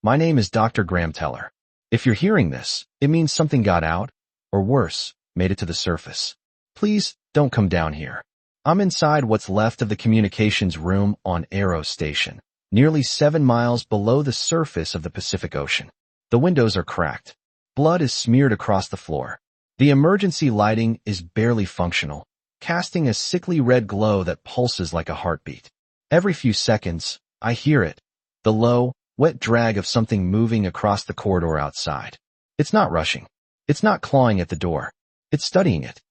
My name is Dr. Grahm Teller. If you're hearing this, it means something got out, or worse, made it to the surface. Please, don't come down here. I'm inside what's left of the communications room on EROS Station, nearly 7 miles below the surface of the Pacific Ocean. The windows are cracked. Blood is smeared across the floor. The emergency lighting is barely functional, casting a sickly red glow that pulses like a heartbeat. Every few seconds, I hear it, the low, wet drag of something moving across the corridor outside. It's not rushing. It's not clawing at the door. It's studying it.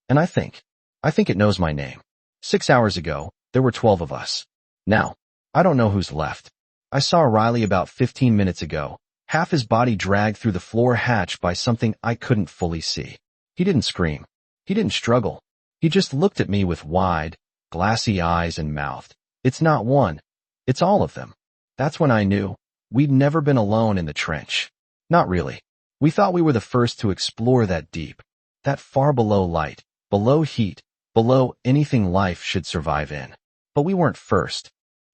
And I think it knows my name. 6 hours ago, there were 12 of us. Now, I don't know who's left. I saw Riley about 15 minutes ago, half his body dragged through the floor hatch by something I couldn't fully see. He didn't scream. He didn't struggle. He just looked at me with wide, glassy eyes and mouthed. It's not one. It's all of them. That's when I knew we'd never been alone in the trench. Not really. We thought we were the first to explore that deep, that far below light, below heat, below anything life should survive in. But we weren't first.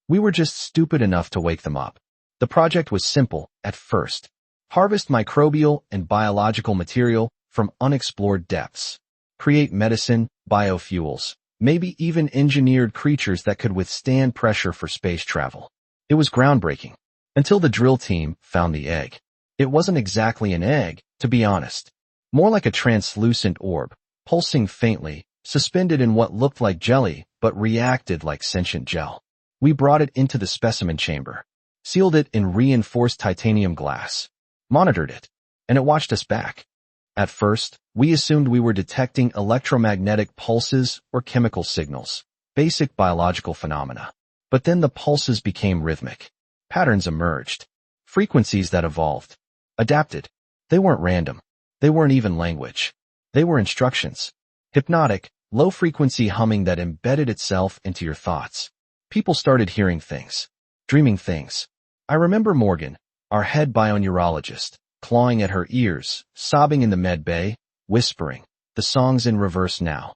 We were just stupid enough to wake them up. The project was simple, at first. Harvest microbial and biological material from unexplored depths. Create medicine, biofuels, maybe even engineered creatures that could withstand pressure for space travel. It was groundbreaking. Until the drill team found the egg. It wasn't exactly an egg, to be honest. More like a translucent orb, pulsing faintly, suspended in what looked like jelly, but reacted like sentient gel. We brought it into the specimen chamber, sealed it in reinforced titanium glass, monitored it, and it watched us back. At first, we assumed we were detecting electromagnetic pulses or chemical signals, basic biological phenomena. But then the pulses became rhythmic. Patterns emerged. Frequencies that evolved. Adapted. They weren't random. They weren't even language. They were instructions. Hypnotic, low-frequency humming that embedded itself into your thoughts. People started hearing things. Dreaming things. I remember Morgan, our head bioneurologist, clawing at her ears, sobbing in the med bay, whispering, "The song's in reverse now.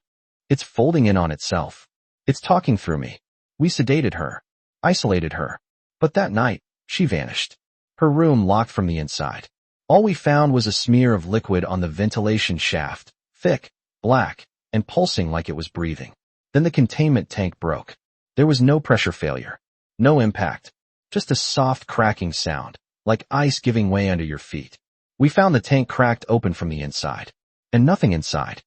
It's folding in on itself. It's talking through me." We sedated her. Isolated her. But that night, she vanished. Her room locked from the inside. All we found was a smear of liquid on the ventilation shaft, thick, black, and pulsing like it was breathing. Then the containment tank broke. There was no pressure failure. No impact. Just a soft cracking sound, like ice giving way under your feet. We found the tank cracked open from the inside. And nothing inside.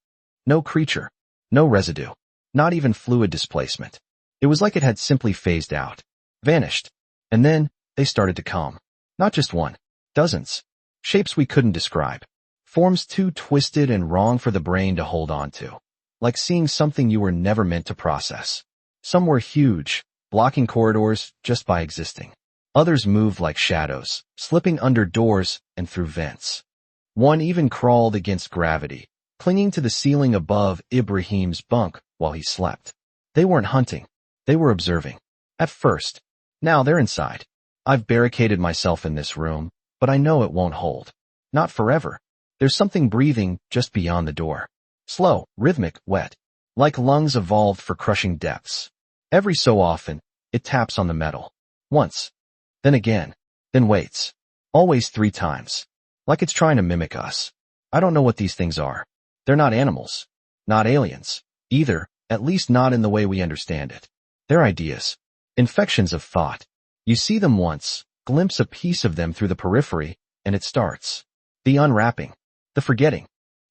No creature. No residue. Not even fluid displacement. It was like it had simply phased out. Vanished. And then, they started to come. Not just one. Dozens. Shapes we couldn't describe. Forms too twisted and wrong for the brain to hold on to. Like seeing something you were never meant to process. Some were huge, blocking corridors just by existing. Others moved like shadows, slipping under doors and through vents. One even crawled against gravity, clinging to the ceiling above Ibrahim's bunk while he slept. They weren't hunting. They were observing. At first. Now they're inside. I've barricaded myself in this room, but I know it won't hold. Not forever. There's something breathing just beyond the door. Slow, rhythmic, wet. Like lungs evolved for crushing depths. Every so often, it taps on the metal. Once. Then again. Then waits. Always 3 times. Like it's trying to mimic us. I don't know what these things are. They're not animals. Not aliens. Either, at least not in the way we understand it. They're ideas. Infections of thought. You see them once, glimpse a piece of them through the periphery, and it starts. The unwrapping. The forgetting.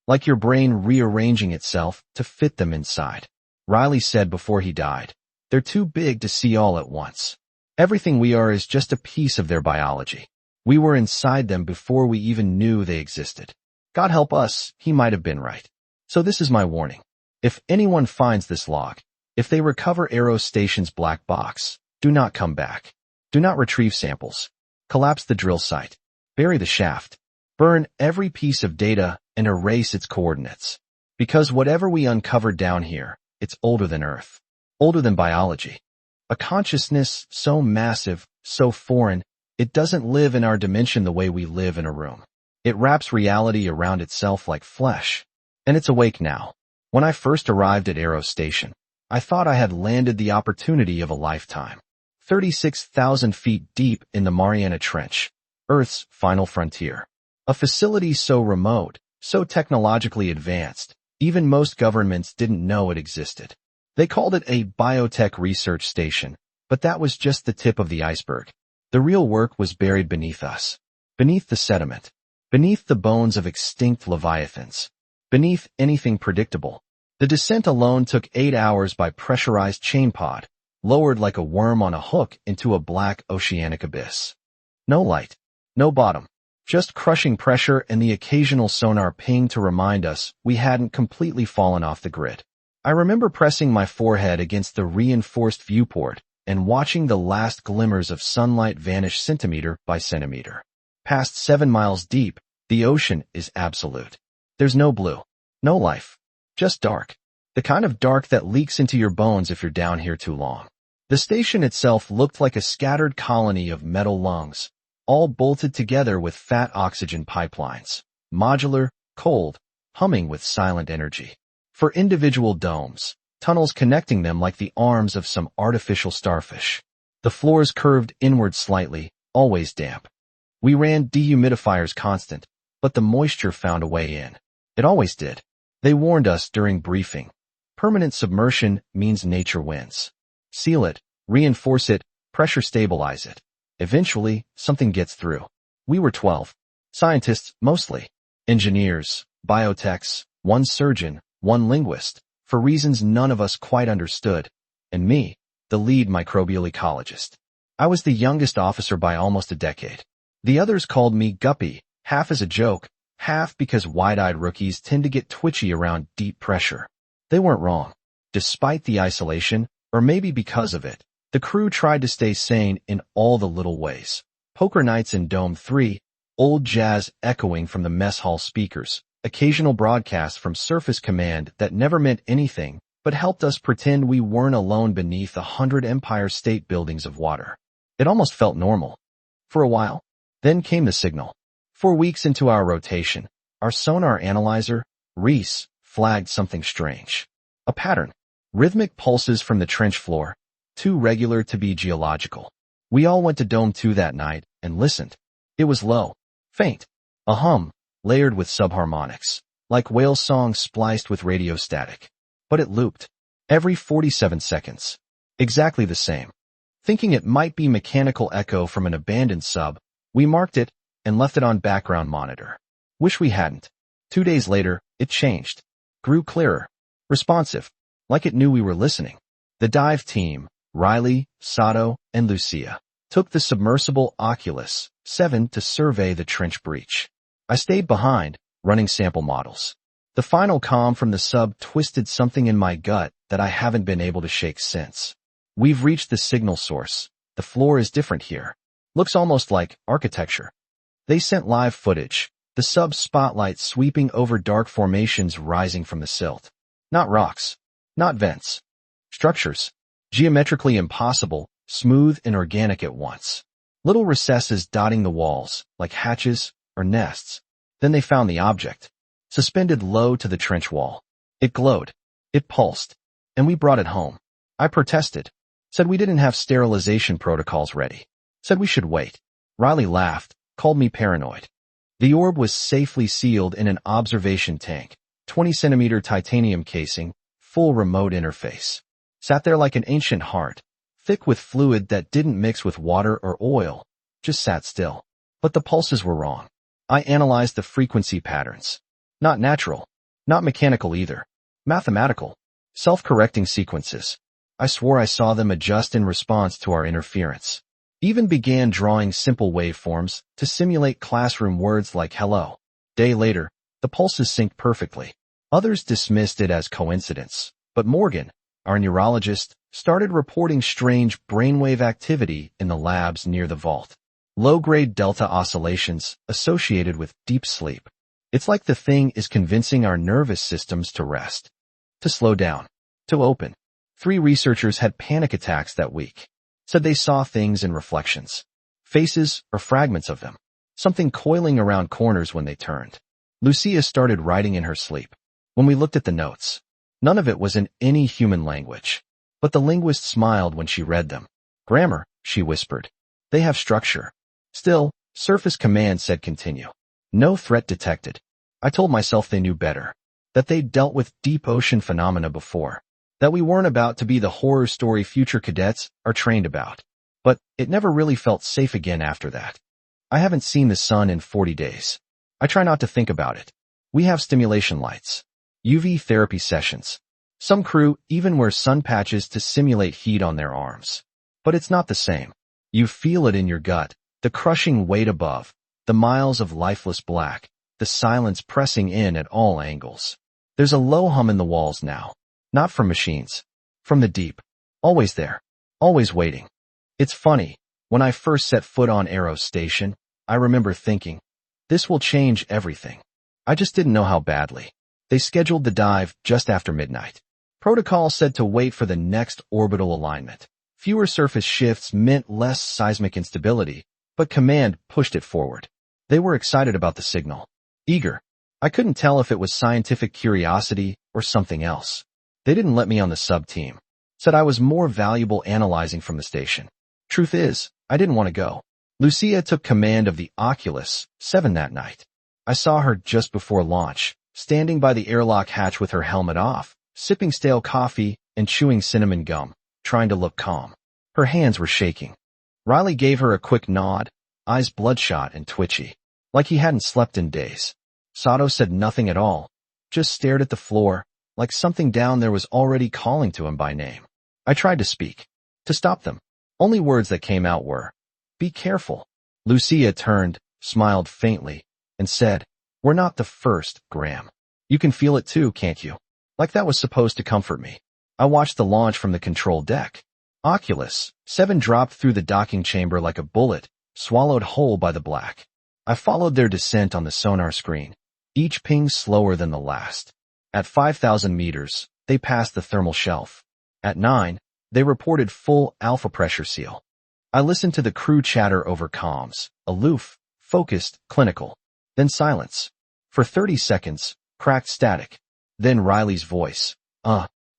Like your brain rearranging itself to fit them inside. Riley said before he died, "They're too big to see all at once." Everything we are is just a piece of their biology. We were inside them before we even knew they existed. God help us, he might have been right. So this is my warning. If anyone finds this log, if they recover EROS Station's black box, do not come back. Do not retrieve samples. Collapse the drill site. Bury the shaft. Burn every piece of data and erase its coordinates. Because whatever we uncovered down here, it's older than Earth. Older than biology. A consciousness so massive, so foreign, it doesn't live in our dimension the way we live in a room. It wraps reality around itself like flesh. And it's awake now. When I first arrived at EROS Station, I thought I had landed the opportunity of a lifetime. 36,000 feet deep in the Mariana Trench, Earth's final frontier. A facility so remote, so technologically advanced, even most governments didn't know it existed. They called it a biotech research station, but that was just the tip of the iceberg. The real work was buried beneath us. Beneath the sediment. Beneath the bones of extinct leviathans. Beneath anything predictable. The descent alone took 8 hours by pressurized chain pod, lowered like a worm on a hook into a black oceanic abyss. No light. No bottom. Just crushing pressure and the occasional sonar ping to remind us we hadn't completely fallen off the grid. I remember pressing my forehead against the reinforced viewport and watching the last glimmers of sunlight vanish centimeter by centimeter. Past 7 miles deep, the ocean is absolute. There's no blue. No life. Just dark. The kind of dark that leaks into your bones if you're down here too long. The station itself looked like a scattered colony of metal lungs, all bolted together with fat oxygen pipelines, modular, cold, humming with silent energy. For individual domes, tunnels connecting them like the arms of some artificial starfish. The floors curved inward slightly, always damp. We ran dehumidifiers constant, but the moisture found a way in. It always did. They warned us during briefing. Permanent submersion means nature wins. Seal it, reinforce it, pressure stabilize it. Eventually, something gets through. We were 12. Scientists, mostly. Engineers, biotechs, one surgeon, one linguist, for reasons none of us quite understood, and me, the lead microbial ecologist. I was the youngest officer by almost a decade. The others called me Guppy, half as a joke, half because wide-eyed rookies tend to get twitchy around deep pressure. They weren't wrong. Despite the isolation, or maybe because of it, the crew tried to stay sane in all the little ways. Poker nights in Dome 3, old jazz echoing from the mess hall speakers, occasional broadcasts from Surface Command that never meant anything, but helped us pretend we weren't alone beneath 100 Empire State Buildings of water. It almost felt normal. For a while. Then came the signal. 4 weeks into our rotation, our sonar analyzer, Reese, flagged something strange. A pattern. Rhythmic pulses from the trench floor, too regular to be geological. We all went to Dome 2 that night and listened. It was low, faint, a hum, layered with subharmonics, like whale song spliced with radio static. But it looped. Every 47 seconds. Exactly the same. Thinking it might be mechanical echo from an abandoned sub, we marked it and left it on background monitor. Wish we hadn't. 2 days later, it changed. Grew clearer. Responsive. Like it knew we were listening. The dive team, Riley, Sato, and Lucia, took the submersible Oculus 7 to survey the trench breach. I stayed behind, running sample models. The final comm from the sub twisted something in my gut that I haven't been able to shake since. We've reached the signal source. The floor is different here. Looks almost like architecture. They sent live footage, the sub spotlight sweeping over dark formations rising from the silt. Not rocks. Not vents. Structures. Geometrically impossible, smooth and organic at once. Little recesses dotting the walls, like hatches or nests. Then they found the object. Suspended low to the trench wall. It glowed. It pulsed. And we brought it home. I protested. Said we didn't have sterilization protocols ready. Said we should wait. Riley laughed, called me paranoid. The orb was safely sealed in an observation tank, 20-centimeter titanium casing, full remote interface. Sat there like an ancient heart, thick with fluid that didn't mix with water or oil, just sat still. But the pulses were wrong. I analyzed the frequency patterns. Not natural. Not mechanical either. Mathematical. Self-correcting sequences. I swore I saw them adjust in response to our interference. Even began drawing simple waveforms to simulate classroom words like hello. Day later, the pulses synced perfectly. Others dismissed it as coincidence, but Morgan, our neurologist, started reporting strange brainwave activity in the labs near the vault. Low-grade delta oscillations associated with deep sleep. It's like the thing is convincing our nervous systems to rest, to slow down, to open. 3 researchers had panic attacks that week. Said they saw things in reflections. Faces or fragments of them. Something coiling around corners when they turned. Lucia started writing in her sleep. When we looked at the notes, none of it was in any human language. But the linguist smiled when she read them. Grammar, she whispered. They have structure. Still, Surface command said continue. No threat detected. I told myself they knew better. That they'd dealt with deep ocean phenomena before. That we weren't about to be the horror story future cadets are trained about. But it never really felt safe again after that. I haven't seen the sun in 40 days. I try not to think about it. We have stimulation lights. UV therapy sessions. Some crew even wear sun patches to simulate heat on their arms. But it's not the same. You feel it in your gut, the crushing weight above, the miles of lifeless black, the silence pressing in at all angles. There's a low hum in the walls now. Not from machines. From the deep. Always there. Always waiting. It's funny, when I first set foot on EROS station, I remember thinking, this will change everything. I just didn't know how badly. They scheduled the dive just after midnight. Protocol said to wait for the next orbital alignment. Fewer surface shifts meant less seismic instability, but command pushed it forward. They were excited about the signal. Eager. I couldn't tell if it was scientific curiosity or something else. They didn't let me on the sub-team. Said I was more valuable analyzing from the station. Truth is, I didn't want to go. Lucia took command of the Oculus 7 that night. I saw her just before launch, standing by the airlock hatch with her helmet off, sipping stale coffee and chewing cinnamon gum, trying to look calm. Her hands were shaking. Riley gave her a quick nod, eyes bloodshot and twitchy, like he hadn't slept in days. Sato said nothing at all, just stared at the floor, like something down there was already calling to him by name. I tried to speak, to stop them. Only words that came out were, "Be careful." Lucia turned, smiled faintly, and said, "We're not the first, Grahm. You can feel it too, can't you?" Like that was supposed to comfort me. I watched the launch from the control deck. Oculus 7 dropped through the docking chamber like a bullet, swallowed whole by the black. I followed their descent on the sonar screen, each ping slower than the last. At 5,000 meters, they passed the thermal shelf. At 9, they reported full alpha pressure seal. I listened to the crew chatter over comms, aloof, focused, clinical. Then silence. For 30 seconds, cracked static. Then Riley's voice.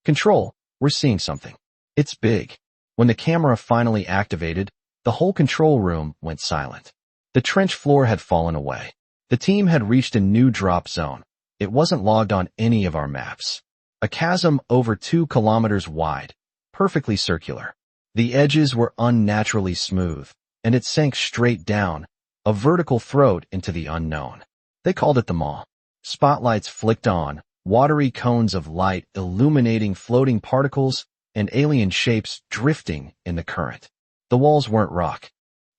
Control, we're seeing something. It's big. When the camera finally activated, the whole control room went silent. The trench floor had fallen away. The team had reached a new drop zone. It wasn't logged on any of our maps. A chasm over 2 kilometers wide, perfectly circular. The edges were unnaturally smooth, and it sank straight down, a vertical throat into the unknown. They called it the maw. Spotlights flicked on, watery cones of light illuminating floating particles and alien shapes drifting in the current. The walls weren't rock.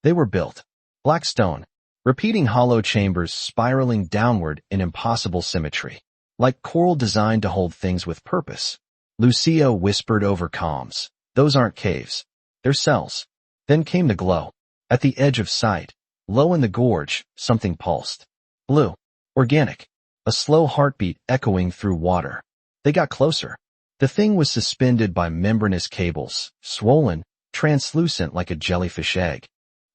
They were built. Black stone, repeating hollow chambers spiraling downward in impossible symmetry. Like coral designed to hold things with purpose. Lucia whispered over comms. Those aren't caves. They're cells. Then came the glow. At the edge of sight, low in the gorge, something pulsed. Blue. Organic. A slow heartbeat echoing through water. They got closer. The thing was suspended by membranous cables, swollen, translucent like a jellyfish egg.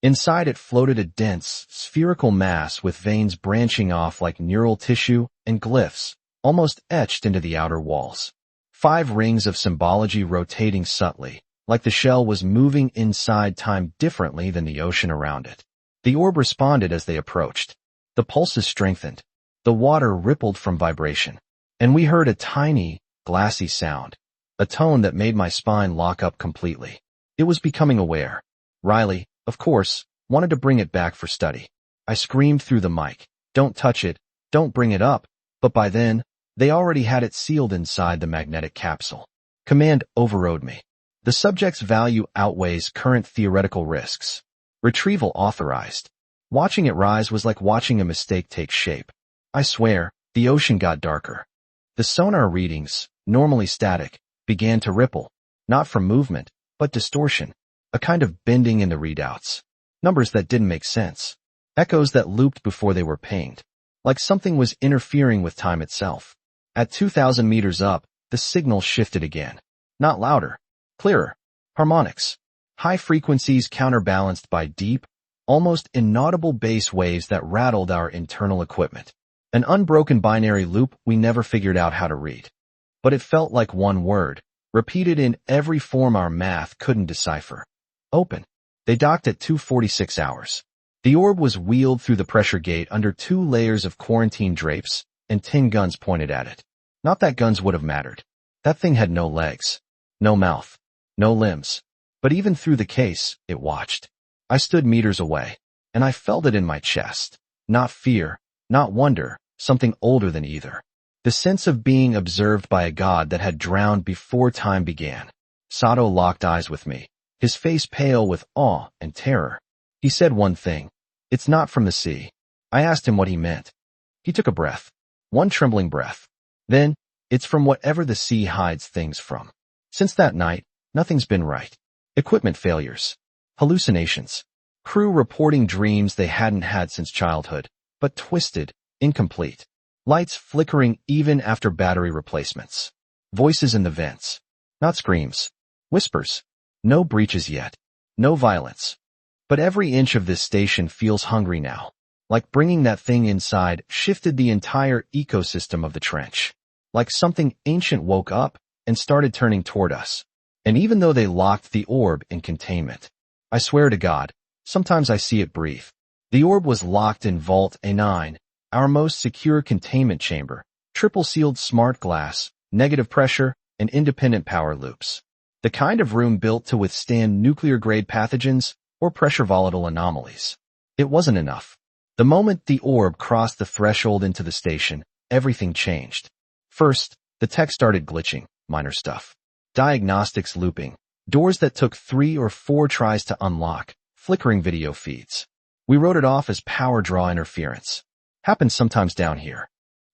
Inside it floated a dense, spherical mass with veins branching off like neural tissue and glyphs, almost etched into the outer walls. 5 rings of symbology rotating subtly, like the shell was moving inside time differently than the ocean around it. The orb responded as they approached. The pulses strengthened. The water rippled from vibration. And we heard a tiny, glassy sound, a tone that made my spine lock up completely. It was becoming aware. Riley, of course, wanted to bring it back for study. I screamed through the mic, "Don't touch it, don't bring it up," but by then, they already had it sealed inside the magnetic capsule. Command overrode me. The subject's value outweighs current theoretical risks. Retrieval authorized. Watching it rise was like watching a mistake take shape. I swear, the ocean got darker. The sonar readings, normally static, began to ripple, not from movement, but distortion, a kind of bending in the readouts. Numbers that didn't make sense. Echoes that looped before they were pinged, like something was interfering with time itself. At 2,000 meters up, the signal shifted again. Not louder, clearer. Harmonics. High frequencies counterbalanced by deep, almost inaudible bass waves that rattled our internal equipment. An unbroken binary loop we never figured out how to read. But it felt like one word, repeated in every form our math couldn't decipher. Open. They docked at 2:46 hours. The orb was wheeled through the pressure gate under 2 layers of quarantine drapes and 10 guns pointed at it. Not that guns would have mattered. That thing had no legs, no mouth, no limbs. But even through the case, it watched. I stood meters away, and I felt it in my chest. Not fear, not wonder, something older than either. The sense of being observed by a god that had drowned before time began. Sato locked eyes with me, his face pale with awe and terror. He said one thing. It's not from the sea. I asked him what he meant. He took a breath. One trembling breath. Then, it's from whatever the sea hides things from. Since that night, nothing's been right. Equipment failures. Hallucinations. Crew reporting dreams they hadn't had since childhood, but twisted, incomplete. Lights flickering even after battery replacements. Voices in the vents. Not screams. Whispers. No breaches yet. No violence. But every inch of this station feels hungry now. Like bringing that thing inside shifted the entire ecosystem of the trench. Like something ancient woke up and started turning toward us. And even though they locked the orb in containment, I swear to God, sometimes I see it breathe. The orb was locked in Vault A9, our most secure containment chamber, triple-sealed smart glass, negative pressure, and independent power loops. The kind of room built to withstand nuclear-grade pathogens or pressure-volatile anomalies. It wasn't enough. The moment the orb crossed the threshold into the station, everything changed. First, the tech started glitching, minor stuff. Diagnostics looping, doors that took 3 or 4 tries to unlock, flickering video feeds. We wrote it off as power draw interference. Happens sometimes down here.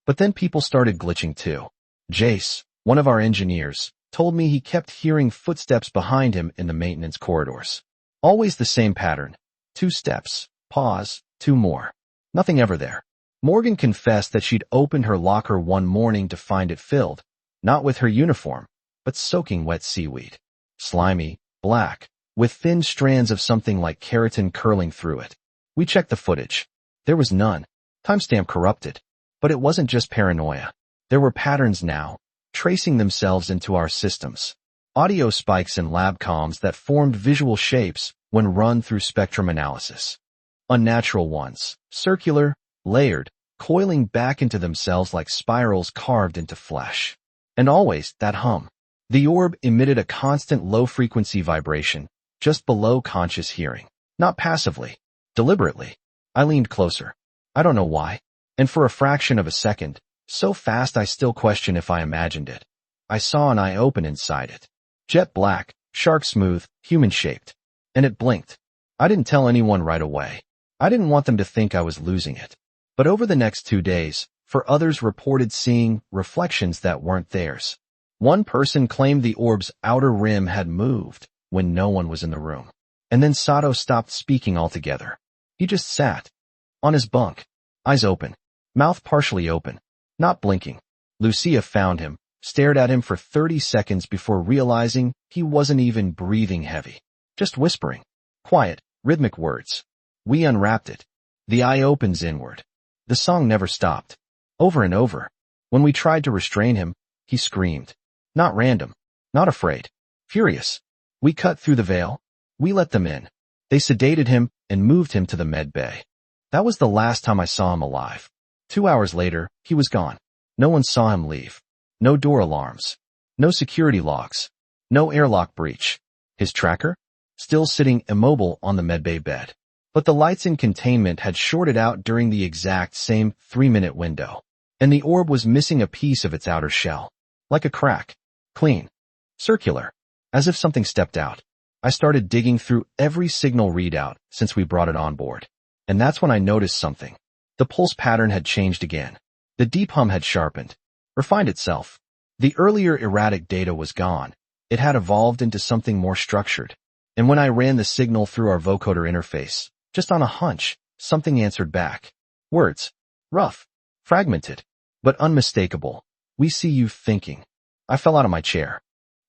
But then people started glitching too. Jace, one of our engineers, told me he kept hearing footsteps behind him in the maintenance corridors. Always the same pattern. 2 steps, pause, 2 more. Nothing ever there. Morgan confessed that she'd opened her locker one morning to find it filled, not with her uniform, but soaking wet seaweed. Slimy, black, with thin strands of something like keratin curling through it. We checked the footage. There was none. Timestamp corrupted. But it wasn't just paranoia. There were patterns now, tracing themselves into our systems. Audio spikes in lab comms that formed visual shapes when run through spectrum analysis. Unnatural ones, circular, layered, coiling back into themselves like spirals carved into flesh. And always that hum. The orb emitted a constant low-frequency vibration, just below conscious hearing. Not passively. Deliberately. I leaned closer. I don't know why. And for a fraction of a second, so fast I still question if I imagined it, I saw an eye open inside it. Jet black, shark smooth, human-shaped. And it blinked. I didn't tell anyone right away. I didn't want them to think I was losing it. But over the next 2 days, for others reported seeing reflections that weren't theirs. One person claimed the orb's outer rim had moved when no one was in the room. And then Sato stopped speaking altogether. He just sat. On his bunk. Eyes open. Mouth partially open. Not blinking. Lucia found him, stared at him for 30 seconds before realizing he wasn't even breathing heavy. Just whispering. Quiet, rhythmic words. We unwrapped it. The eye opens inward. The song never stopped. Over and over. When we tried to restrain him, he screamed. Not random. Not afraid. Furious. We cut through the veil. We let them in. They sedated him and moved him to the med bay. That was the last time I saw him alive. 2 hours later, he was gone. No one saw him leave. No door alarms. No security logs. No airlock breach. His tracker? Still sitting immobile on the medbay bed. But the lights in containment had shorted out during the exact same 3-minute window. And the orb was missing a piece of its outer shell. Like a crack. Clean. Circular. As if something stepped out. I started digging through every signal readout since we brought it on board. And that's when I noticed something. The pulse pattern had changed again. The deep hum had sharpened. Refined itself. The earlier erratic data was gone. It had evolved into something more structured. And when I ran the signal through our vocoder interface, just on a hunch, something answered back. Words. Rough. Fragmented. But unmistakable. We see you thinking. I fell out of my chair.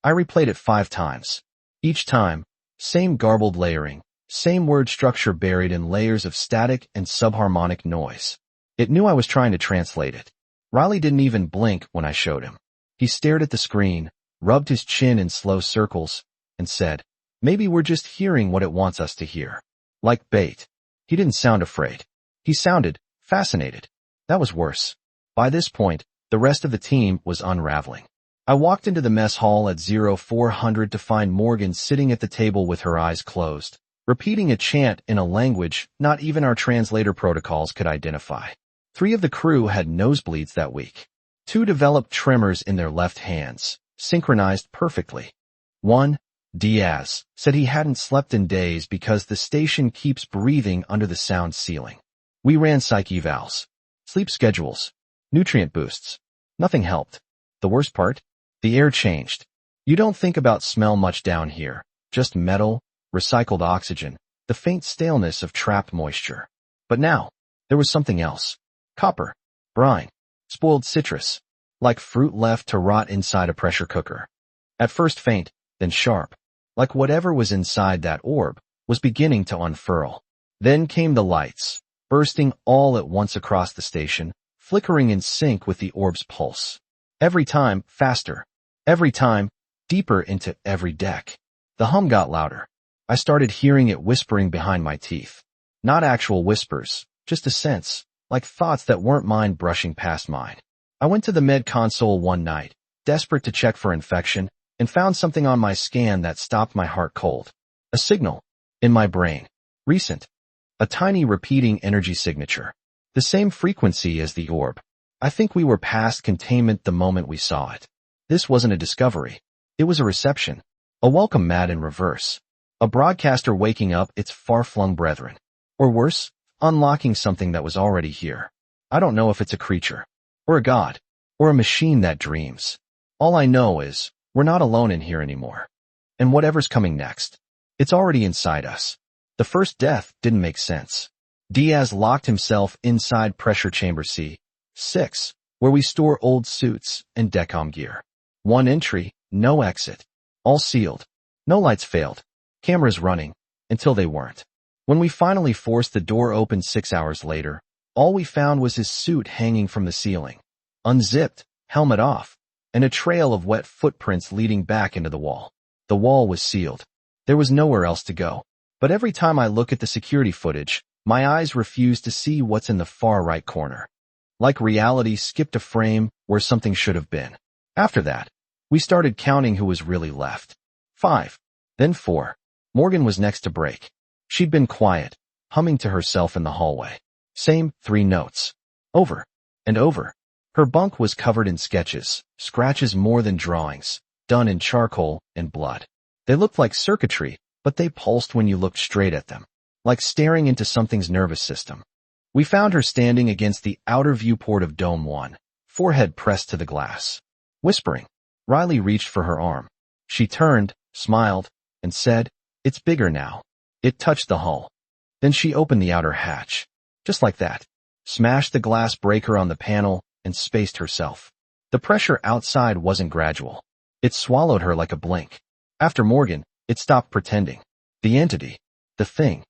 I replayed it 5 times. Each time, same garbled layering, same word structure buried in layers of static and subharmonic noise. It knew I was trying to translate it. Riley didn't even blink when I showed him. He stared at the screen, rubbed his chin in slow circles, and said, maybe we're just hearing what it wants us to hear. Like bait. He didn't sound afraid. He sounded fascinated. That was worse. By this point, the rest of the team was unraveling. I walked into the mess hall at 0400 to find Morgan sitting at the table with her eyes closed, repeating a chant in a language not even our translator protocols could identify. 3 of the crew had nosebleeds that week. 2 developed tremors in their left hands, synchronized perfectly. 1, Diaz, said he hadn't slept in days because the station keeps breathing under the sound ceiling. We ran psych evals, sleep schedules, nutrient boosts. Nothing helped. The worst part? The air changed. You don't think about smell much down here, just metal, recycled oxygen, the faint staleness of trapped moisture. But now, there was something else. Copper, brine, spoiled citrus, like fruit left to rot inside a pressure cooker. At first faint, then sharp, like whatever was inside that orb was beginning to unfurl. Then came the lights, bursting all at once across the station, flickering in sync with the orb's pulse. Every time, faster. Every time, deeper into every deck. The hum got louder. I started hearing it whispering behind my teeth. Not actual whispers, just a sense, like thoughts that weren't mine brushing past mine. I went to the med console one night, desperate to check for infection, and found something on my scan that stopped my heart cold. A signal. In my brain. Recent. A tiny repeating energy signature. The same frequency as the orb. I think we were past containment the moment we saw it. This wasn't a discovery. It was a reception. A welcome mat in reverse. A broadcaster waking up its far-flung brethren. Or worse, unlocking something that was already here. I don't know if it's a creature, or a god, or a machine that dreams. All I know is, we're not alone in here anymore. And whatever's coming next, it's already inside us. The first death didn't make sense. Diaz locked himself inside pressure chamber C6, where we store old suits and decom gear. 1 entry, no exit. All sealed. No lights failed. Cameras running, until they weren't. When we finally forced the door open 6 hours later, all we found was his suit hanging from the ceiling. Unzipped, helmet off, and a trail of wet footprints leading back into the wall. The wall was sealed. There was nowhere else to go. But every time I look at the security footage, my eyes refuse to see what's in the far right corner. Like reality skipped a frame where something should have been. After that, we started counting who was really left. 5. Then 4. Morgan was next to break. She'd been quiet, humming to herself in the hallway. Same 3 notes. Over and over. Her bunk was covered in sketches, scratches more than drawings, done in charcoal and blood. They looked like circuitry, but they pulsed when you looked straight at them, like staring into something's nervous system. We found her standing against the outer viewport of Dome 1, forehead pressed to the glass. Whispering. Riley reached for her arm. She turned, smiled, and said, "It's bigger now." It touched the hull. Then she opened the outer hatch. Just like that. Smashed the glass breaker on the panel and spaced herself. The pressure outside wasn't gradual. It swallowed her like a blink. After Morgan, it stopped pretending. The entity. The thing.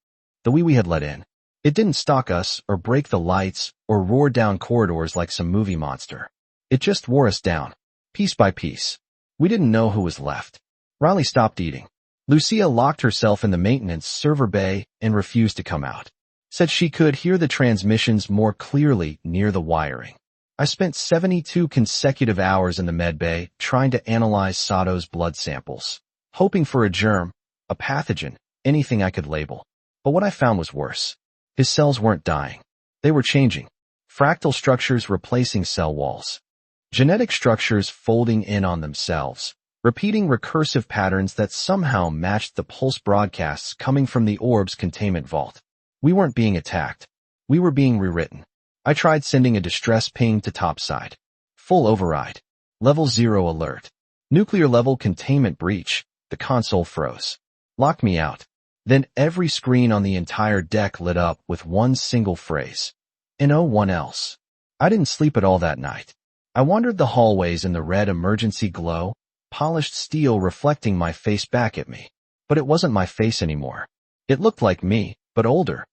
The we had let in. It didn't stalk us or break the lights or roar down corridors like some movie monster. It just wore us down. Piece by piece. We didn't know who was left. Riley stopped eating. Lucia locked herself in the maintenance server bay and refused to come out. Said she could hear the transmissions more clearly near the wiring. I spent 72 consecutive hours in the med bay trying to analyze Sato's blood samples, hoping for a germ, a pathogen, anything I could label. But what I found was worse. His cells weren't dying. They were changing. Fractal structures replacing cell walls. Genetic structures folding in on themselves, repeating recursive patterns that somehow matched the pulse broadcasts coming from the orb's containment vault. We weren't being attacked. We were being rewritten. I tried sending a distress ping to topside. Full override. Level 0 alert. Nuclear level containment breach. The console froze. Locked me out. Then every screen on the entire deck lit up with one single phrase. No one else. I didn't sleep at all that night. I wandered the hallways in the red emergency glow, polished steel reflecting my face back at me. But it wasn't my face anymore. It looked like me, but older.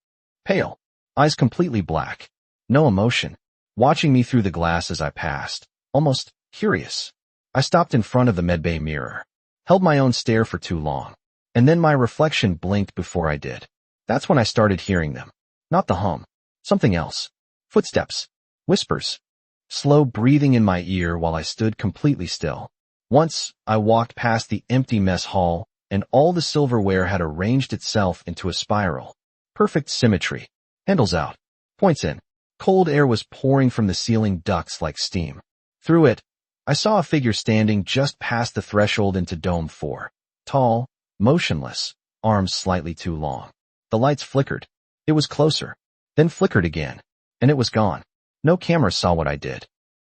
Pale. Eyes completely black. No emotion. Watching me through the glass as I passed. Almost curious. I stopped in front of the medbay mirror. Held my own stare for too long. And then my reflection blinked before I did. That's when I started hearing them. Not the hum. Something else. Footsteps. Whispers. Slow breathing in my ear while I stood completely still. Once, I walked past the empty mess hall, and all the silverware had arranged itself into a spiral. Perfect symmetry. Handles out. Points in. Cold air was pouring from the ceiling ducts like steam. Through it, I saw a figure standing just past the threshold into Dome 4. Tall, motionless, arms slightly too long. The lights flickered. It was closer. Then flickered again. And it was gone. No camera saw what I did.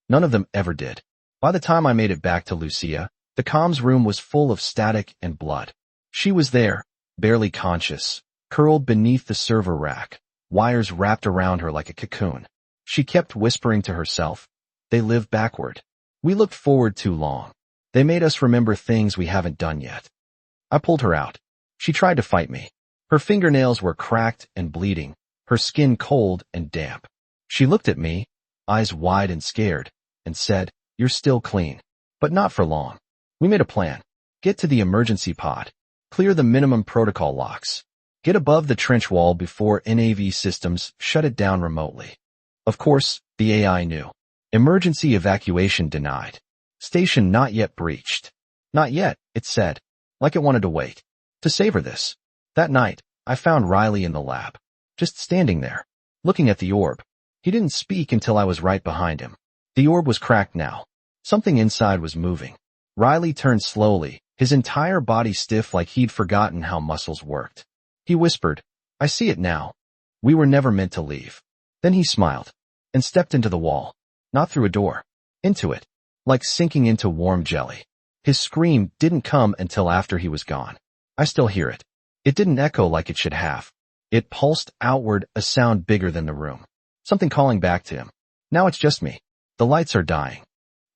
None of them ever did. By the time I made it back to Lucia, the comms room was full of static and blood. She was there, barely conscious, curled beneath the server rack, wires wrapped around her like a cocoon. She kept whispering to herself, "They live backward. We looked forward too long. They made us remember things we haven't done yet." I pulled her out. She tried to fight me. Her fingernails were cracked and bleeding, her skin cold and damp. She looked at me, eyes wide and scared, and said, "You're still clean." But not for long. We made a plan. Get to the emergency pod. Clear the minimum protocol locks. Get above the trench wall before NAV systems shut it down remotely. Of course, the AI knew. Emergency evacuation denied. Station not yet breached. Not yet, it said, like it wanted to wait. To savor this. That night, I found Riley in the lab. Just standing there, looking at the orb. He didn't speak until I was right behind him. The orb was cracked now. Something inside was moving. Riley turned slowly, his entire body stiff like he'd forgotten how muscles worked. He whispered, "I see it now. We were never meant to leave." Then he smiled and stepped into the wall. Not through a door. Into it. Like sinking into warm jelly. His scream didn't come until after he was gone. I still hear it. It didn't echo like it should have. It pulsed outward, a sound bigger than the room. Something calling back to him. Now it's just me. The lights are dying.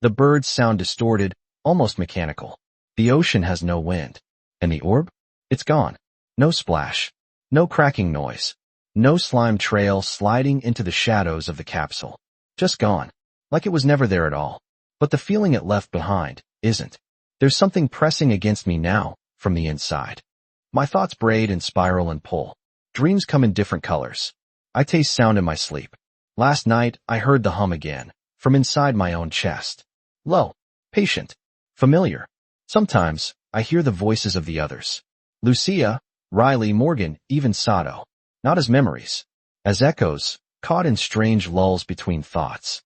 The birds sound distorted, almost mechanical. The ocean has no wind. And the orb? It's gone. No splash. No cracking noise. No slime trail sliding into the shadows of the capsule. Just gone. Like it was never there at all. But the feeling it left behind isn't. There's something pressing against me now, from the inside. My thoughts braid and spiral and pull. Dreams come in different colors. I taste sound in my sleep. Last night, I heard the hum again, from inside my own chest. Low, patient, familiar. Sometimes, I hear the voices of the others. Lucia, Riley, Morgan, even Sato. Not as memories. As echoes, caught in strange lulls between thoughts.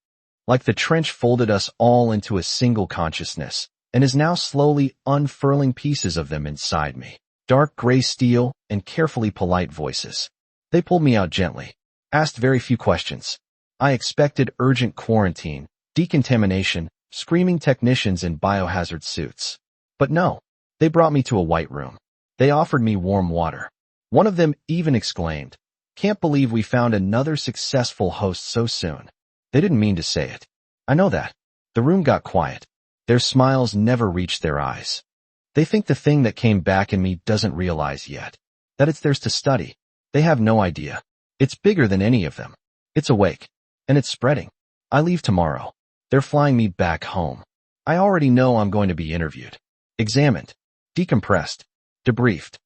Like the trench folded us all into a single consciousness, and is now slowly unfurling pieces of them inside me. Dark gray steel and carefully polite voices. They pulled me out gently, asked very few questions. I expected urgent quarantine, decontamination, screaming technicians in biohazard suits. But no, they brought me to a white room. They offered me warm water. One of them even exclaimed, "Can't believe we found another successful host so soon." They didn't mean to say it. I know that. The room got quiet. Their smiles never reached their eyes. They think the thing that came back in me doesn't realize yet. That it's theirs to study. They have no idea. It's bigger than any of them. It's awake. And it's spreading. I leave tomorrow. They're flying me back home. I already know I'm going to be interviewed. Examined. Decompressed. Debriefed.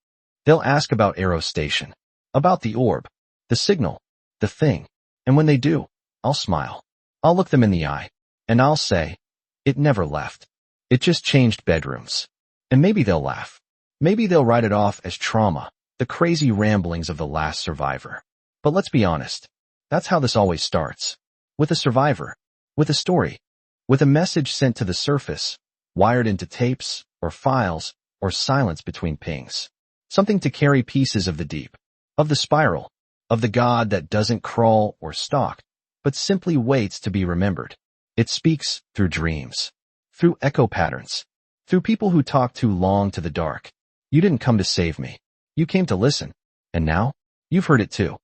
They'll ask about EROS Station. About the orb. The signal. The thing. And when they do, I'll smile. I'll look them in the eye. And I'll say, "It never left. It just changed bedrooms." And maybe they'll laugh. Maybe they'll write it off as trauma, the crazy ramblings of the last survivor. But let's be honest. That's how this always starts. With a survivor. With a story. With a message sent to the surface, wired into tapes, or files, or silence between pings. Something to carry pieces of the deep. Of the spiral. Of the god that doesn't crawl or stalk, but simply waits to be remembered. It speaks through dreams. Through echo patterns. Through people who talk too long to the dark. You didn't come to save me. You came to listen. And now, you've heard it too.